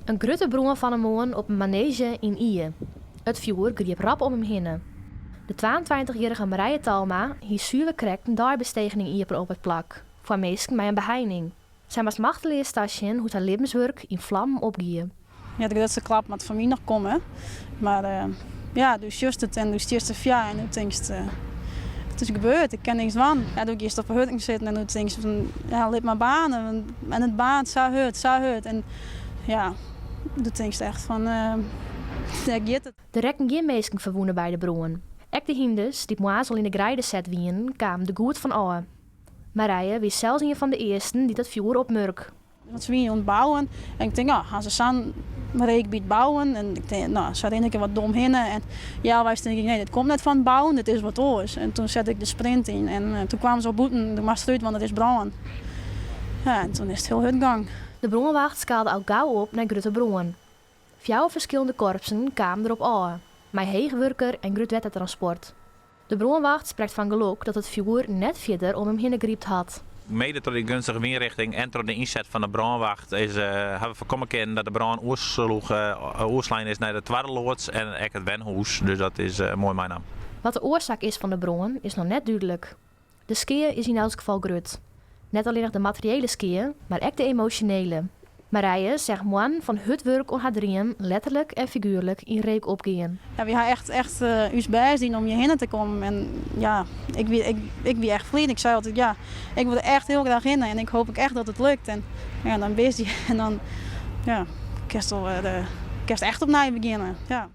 Een grote bron van een man op een manege in Ije. Het vuur griep rap om hem heen. De 22-jarige Marije Talma hield zuur krekt een daarbestegening ieper op het plak. Voor mensen met een beheining. Zij was machteloos staan hoe haar levenswerk in vlammen opging. Ja, de grootste klap moet van mij nog komen. Maar ja, dus juist het en dus eerst ja en toen denk je, het is gebeurd, ik ken niks van. Ja, toen eerst op een hutting zitten en toen denk je van, ja, laat maar banen. En het baan, zo hut. En ja, toen denk je echt van, ik get het. Er rekken geen mensen verwoenen bij de bron. Ook de hindes die moazel in de grijde zet wien, kwamen de goed van aan. Marije was zelfs een van de eersten die dat vuur opmerk. Want ze willen ontbouwen en ik denk, ja, gaan ze samen maar ik bied bouwen en ik denk, nou, ze hadden wat dom hinnen en ja, wij denken, nee, dit komt net van bouwen, dit is wat oors. En toen zette ik de sprint in en toen kwamen ze op boeten, de mast uit, want het is branden. Ja, en toen is het heel hutgang. De bronnenwacht skaalde al gauw op naar grote bronnen. 4 verschillende korpsen kwamen erop aan, met heegwerker en groot transport. De bronnenwacht spreekt van geluk dat het vuur net verder om hem heen gegriept had. Mede door die gunstige windrichting en door de inzet van de brandwacht hebben we voorkomen kunnen dat de brand oorslijn is naar de Twarreloods en ook het Wenhuis. Dus dat is mooi mijn naam. Wat de oorzaak is van de bron is nog net duidelijk. De skeer is in elk geval grut. Net alleen nog de materiële skeer, maar ook de emotionele. Marije zegt man van het werk om haar drieën letterlijk en figuurlijk in reek opgaan. Ja, we gaan echt ons bijzien om je heen te komen. En ja, ik ben echt vlieg. Ik zei altijd, ja, ik wil er echt heel graag in en ik hoop ook echt dat het lukt. En ja, dan ben je en dan, ja, kerst echt opnieuw beginnen. Ja.